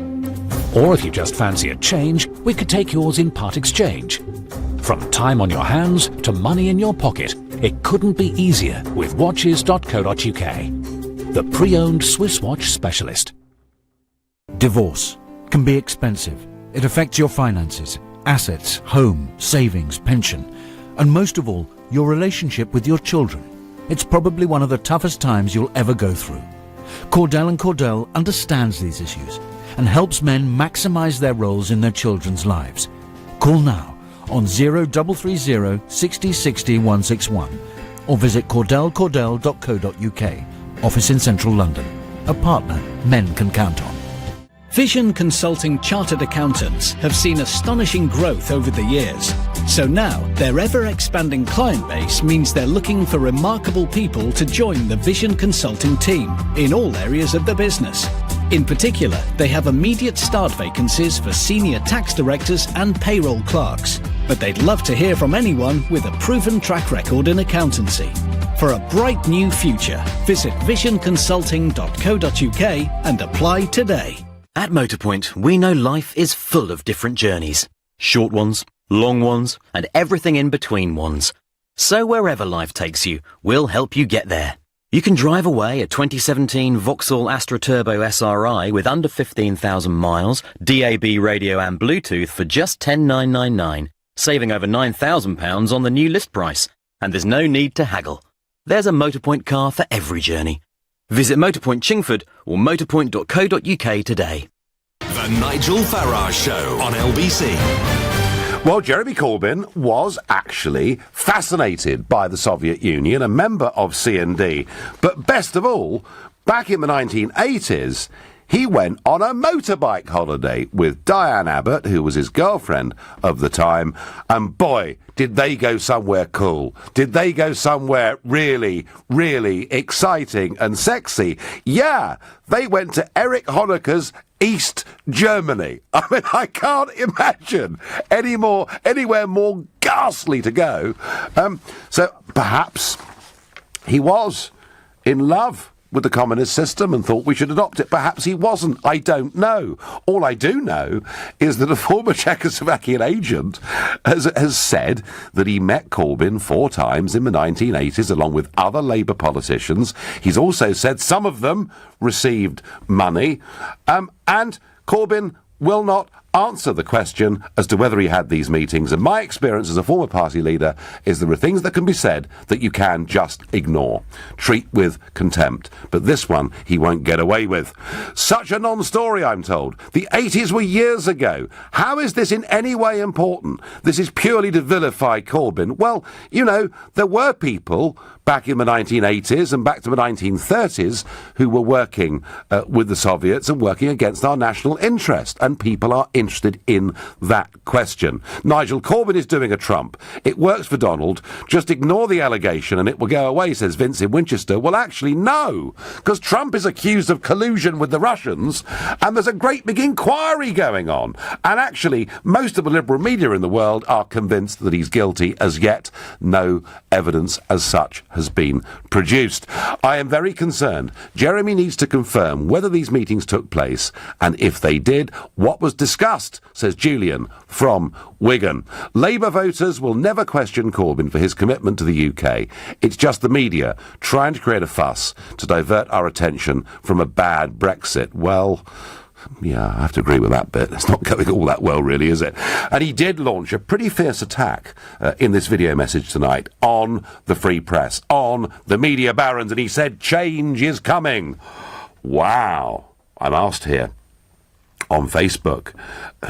Or if you just fancy a change, we could take yours in part exchange. From time on your hands to money in your pocket, it couldn't be easier with watches.co.uk. The pre-owned Swiss watch specialist. Divorce can be expensive. It affects your finances, assets, home, savings, pension, and most of all, your relationship with your children. It's probably one of the toughest times you'll ever go through. Cordell & Cordell understands these issues and helps men maximise their roles in their children's lives. Call now on 0330 60 60 161 or visit cordellcordell.co.uk. Office in central London. A partner men can count on. Vision Consulting Chartered Accountants have seen astonishing growth over the years. So now, their ever-expanding client base means they're looking for remarkable people to join the Vision Consulting team in all areas of the business. In particular, they have immediate start vacancies for senior tax directors and payroll clerks. But they'd love to hear from anyone with a proven track record in accountancy. For a bright new future, visit visionconsulting.co.uk and apply today. At Motorpoint, we know life is full of different journeys. Short ones, long ones, and everything in between ones. So wherever life takes you, we'll help you get there. You can drive away a 2017 Vauxhall Astra Turbo SRI with under 15,000 miles, DAB radio and Bluetooth for just $10,999, saving over £9,000 on the new list price. And there's no need to haggle. There's a Motorpoint car for every journey. Visit Motorpoint Chingford or motorpoint.co.uk today. The The Nigel Farage Show on LBC. Well, Jeremy Corbyn was actually fascinated by the Soviet Union, a member of C&D. But best of all, back in the 1980s, he went on a motorbike holiday with Diane Abbott, who was his girlfriend of the time, and boy, did they go somewhere cool. Did they go somewhere really, really exciting and sexy? Yeah, they went to Erich Honecker's East Germany. I mean, I can't imagine anywhere more ghastly to go. So perhaps he was in love with the communist system and thought we should adopt it. Perhaps he wasn't. I don't know. All I do know is that a former Czechoslovakian agent has said that he met Corbyn 4 times in the 1980s along with other Labour politicians. He's also said some of them received money, and Corbyn will not answer the question as to whether he had these meetings. And my experience as a former party leader is there are things that can be said that you can just ignore, treat with contempt. But this one he won't get away with. Such a non-story, I'm told. The 80s were years ago. How is this in any way important? This is purely to vilify Corbyn. Well, you know, there were people back in the 1980s and back to the 1930s who were working with the Soviets and working against our national interest, and people are interested in that question. Nigel Corbyn is doing a Trump. It works for Donald. Just ignore the allegation and it will go away, says Vince in Winchester. Well, actually, no, because Trump is accused of collusion with the Russians, and there's a great big inquiry going on. And actually, most of the liberal media in the world are convinced that he's guilty. As yet, no evidence as such has been produced. I am very concerned. Jeremy needs to confirm whether these meetings took place, and if they did, what was discussed, says Julian from Wigan. Labour voters will never question Corbyn for his commitment to the UK. It's just the media trying to create a fuss to divert our attention from a bad Brexit. Well, yeah, I have to agree with that bit. It's not going all that well, really, is it? And he did launch a pretty fierce attack in this video message tonight on the free press, on the media barons, and he said change is coming. Wow. I'm asked here on Facebook,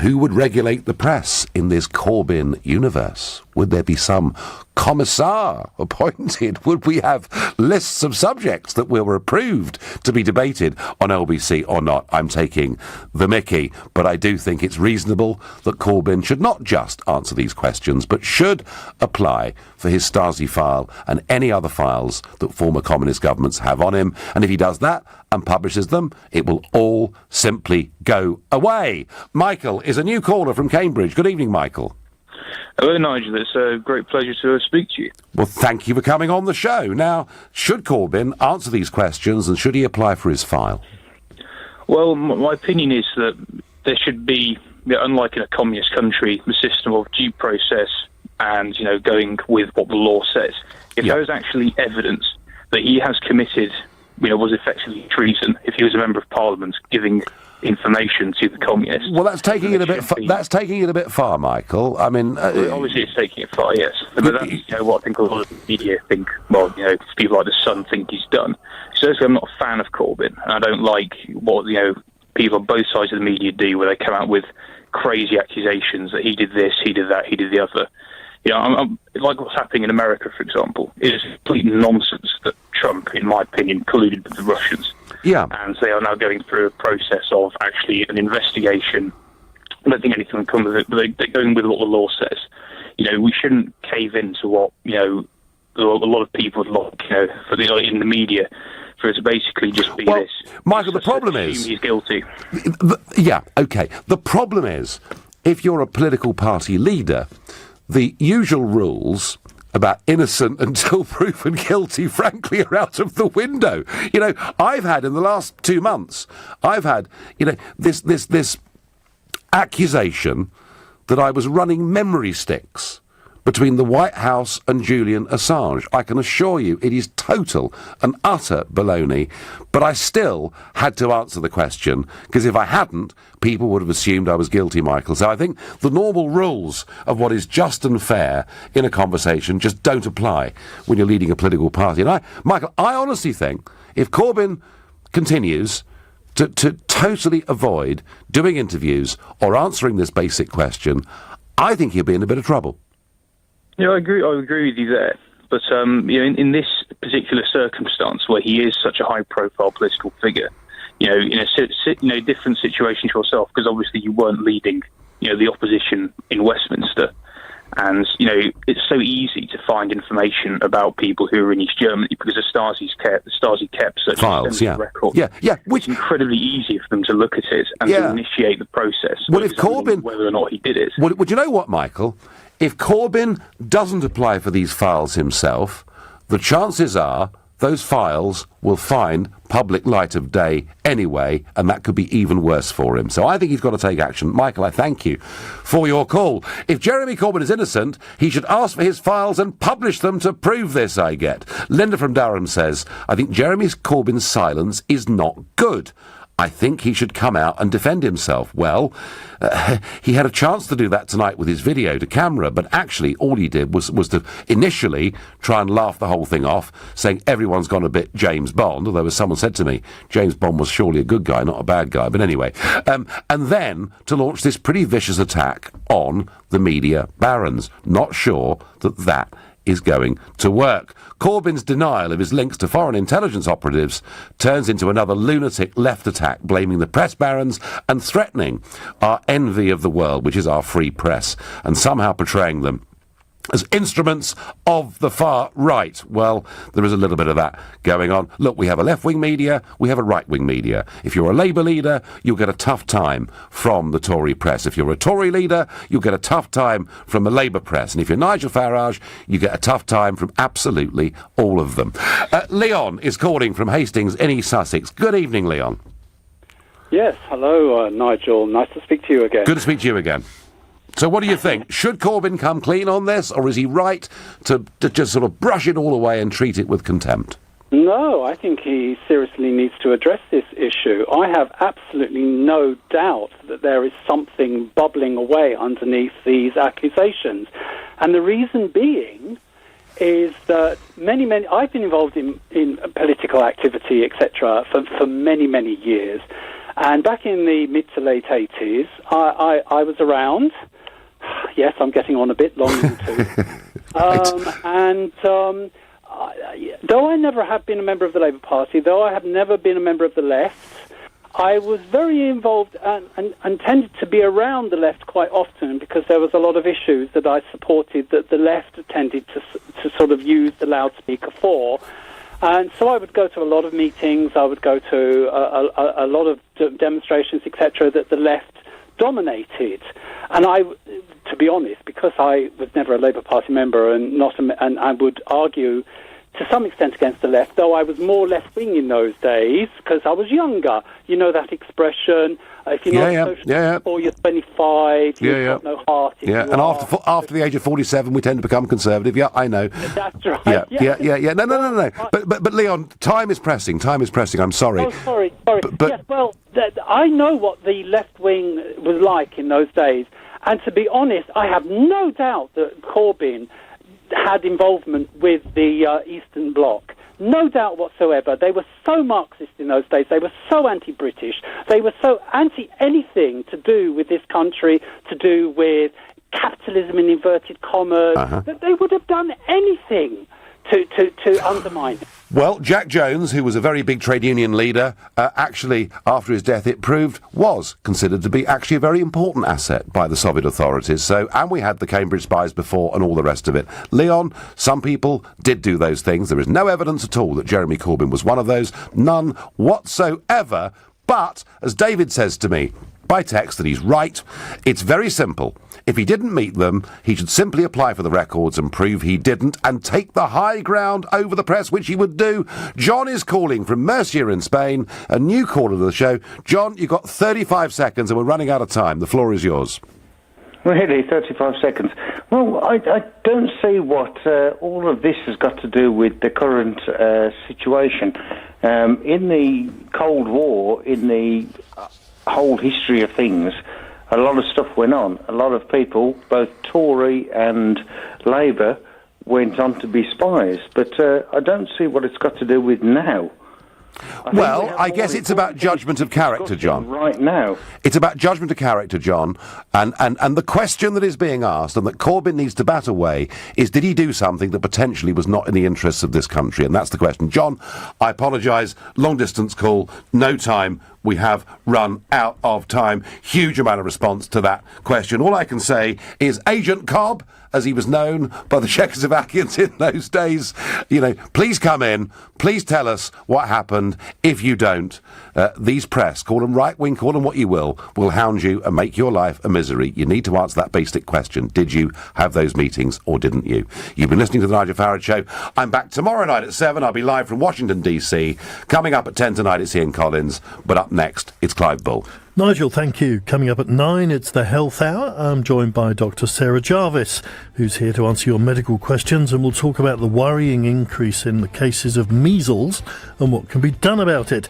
who would regulate the press in this Corbyn universe? Would there be some commissar appointed? Would we have lists of subjects that were approved to be debated on LBC or not? I'm taking the mickey, but I do think it's reasonable that Corbyn should not just answer these questions, but should apply for his Stasi file and any other files that former communist governments have on him. And if he does that and publishes them, it will all simply go away. Michael is a new caller from Cambridge. Good evening, Michael. Hello, Nigel. It's a great pleasure to speak to you. Well, thank you for coming on the show. Now, should Corbyn answer these questions, and should he apply for his file? Well, my opinion is that there should be, unlike in a communist country, the system of due process and, going with what the law says. If there is actually evidence that he has committed, was effectively treason, if he was a member of Parliament giving information to the communists. Well, that's taking it a bit. That's taking it a bit far, Michael. I mean, obviously, it's taking it far. Yes, but that's what I think a lot of the media think. Well, people like the Sun think he's done. So I'm not a fan of Corbyn, and I don't like what people on both sides of the media do, where they come out with crazy accusations that he did this, he did that, he did the other. I'm like what's happening in America, for example. It is complete nonsense that Trump, in my opinion, colluded with the Russians. Yeah. And they are now going through a process of actually an investigation. I don't think anything will come of it, but they're going with what the law says. We shouldn't cave into what, a lot of people would like, in the media, for it to basically just be this. Michael, the problem is he's guilty. Yeah, okay. The problem is, if you're a political party leader, the usual rules about innocent until proven guilty, frankly, are out of the window. I've had, in the last 2 months, this accusation that I was running memory sticks between the White House and Julian Assange. I can assure you it is total and utter baloney, but I still had to answer the question, because if I hadn't, people would have assumed I was guilty, Michael. So I think the normal rules of what is just and fair in a conversation just don't apply when you're leading a political party. And Michael, I honestly think if Corbyn continues to totally avoid doing interviews or answering this basic question, I think he'll be in a bit of trouble. Yeah, I agree with you there. But in this particular circumstance where he is such a high-profile political figure, in a different situation to yourself, because obviously you weren't leading, the opposition in Westminster. And, it's so easy to find information about people who are in East Germany because the Stasi kept such files, extensive records. It's incredibly easy for them to look at it and to initiate the process. Well, if Corbyn... whether or not he did it. Well, you know what, Michael? If Corbyn doesn't apply for these files himself, the chances are those files will find public light of day anyway, and that could be even worse for him. So I think he's got to take action. Michael, I thank you for your call. If Jeremy Corbyn is innocent, he should ask for his files and publish them to prove this, I get. Linda from Durham says, I think Jeremy Corbyn's silence is not good. I think he should come out and defend himself. Well, he had a chance to do that tonight with his video to camera, but actually all he did was to initially try and laugh the whole thing off, saying everyone's gone a bit James Bond, although as someone said to me, James Bond was surely a good guy, not a bad guy. But anyway, and then to launch this pretty vicious attack on the media barons. Not sure that is going to work. Corbyn's denial of his links to foreign intelligence operatives turns into another lunatic left attack, blaming the press barons and threatening our envy of the world, which is our free press, and somehow portraying them as instruments of the far right. Well, there is a little bit of that going on. Look, we have a left-wing media, we have a right-wing media. If you're a Labour leader, you'll get a tough time from the Tory press. If you're a Tory leader, you'll get a tough time from the Labour press. And if you're Nigel Farage, you get a tough time from absolutely all of them. Leon is calling from Hastings in East Sussex. Good evening, Leon. Yes, hello, Nigel. Nice to speak to you again. Good to speak to you again. So what do you think? Should Corbyn come clean on this, or is he right to just sort of brush it all away and treat it with contempt? No, I think he seriously needs to address this issue. I have absolutely no doubt that there is something bubbling away underneath these accusations. And the reason being is that I've been involved in political activity, etc., for many, many years. And back in the mid to late 80s, I was around. Yes, I'm getting on a bit long in the tooth. Though I never have been a member of the Labour Party, though I have never been a member of the left, I was very involved and tended to be around the left quite often because there was a lot of issues that I supported that the left tended to sort of use the loudspeaker for. And so I would go to a lot of meetings, I would go to a lot of demonstrations, etc., that the left dominated. And to be honest, because I was never a Labour Party member and I would argue to some extent against the left, though I was more left-wing in those days because I was younger. You know that expression, if you're not social before you're 25, you've got no heart. And after the age of 47, we tend to become conservative. Yeah, I know. That's right. No. But Leon, time is pressing. I'm sorry. Oh, sorry. Yes, well, I know what the left-wing was like in those days. And to be honest, I have no doubt that Corbyn had involvement with the Eastern Bloc. No doubt whatsoever. They were so Marxist in those days. They were so anti-British. They were so anti-anything to do with this country, to do with capitalism in inverted commas, that they would have done anything to undermine it. Well, Jack Jones, who was a very big trade union leader, actually, after his death, it proved, was considered to be actually a very important asset by the Soviet authorities. So, and we had the Cambridge spies before and all the rest of it. Leon, some people did do those things. There is no evidence at all that Jeremy Corbyn was one of those. None whatsoever. But, as David says to me by text that he's right, it's very simple. If he didn't meet them, he should simply apply for the records and prove he didn't and take the high ground over the press, which he would do. John is calling from Murcia in Spain, a new caller to the show. John, you've got 35 seconds and we're running out of time. The floor is yours. Really, 35 seconds. Well, I don't see what all of this has got to do with the current situation. In the Cold War, in the whole history of things, a lot of stuff went on. A lot of people, both Tory and Labour, went on to be spies. But I don't see what it's got to do with now. Well, I guess it's about judgment of character, John. Right now. It's about judgment of character, John. And the question that is being asked and that Corbyn needs to bat away is, did he do something that potentially was not in the interests of this country? And that's the question. John, I apologise. Long distance call. No time. We have run out of time. Huge amount of response to that question. All I can say is Agent Cobb, as he was known by the Czechoslovakians in those days, please come in, please tell us what happened. If you don't, these press, call them right-wing, call them what you will hound you and make your life a misery. You need to answer that basic question. Did you have those meetings or didn't you? You've been listening to The Nigel Farage Show. I'm back tomorrow night at 7. I'll be live from Washington, D.C. Coming up at 10 tonight, it's Ian Collins. But up next, it's Clive Bull. Nigel, thank you. Coming up at 9, it's the Health Hour. I'm joined by Dr. Sarah Jarvis, who's here to answer your medical questions, and we'll talk about the worrying increase in the cases of measles and what can be done about it.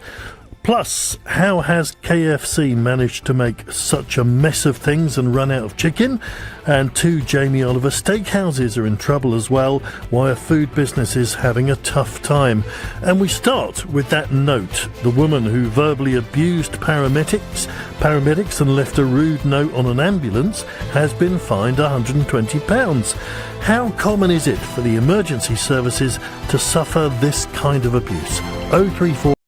Plus, how has KFC managed to make such a mess of things and run out of chicken? And 2 Jamie Oliver steakhouses are in trouble as well. Why a food business is having a tough time. And we start with that note. The woman who verbally abused paramedics and left a rude note on an ambulance has been fined £120. How common is it for the emergency services to suffer this kind of abuse? 034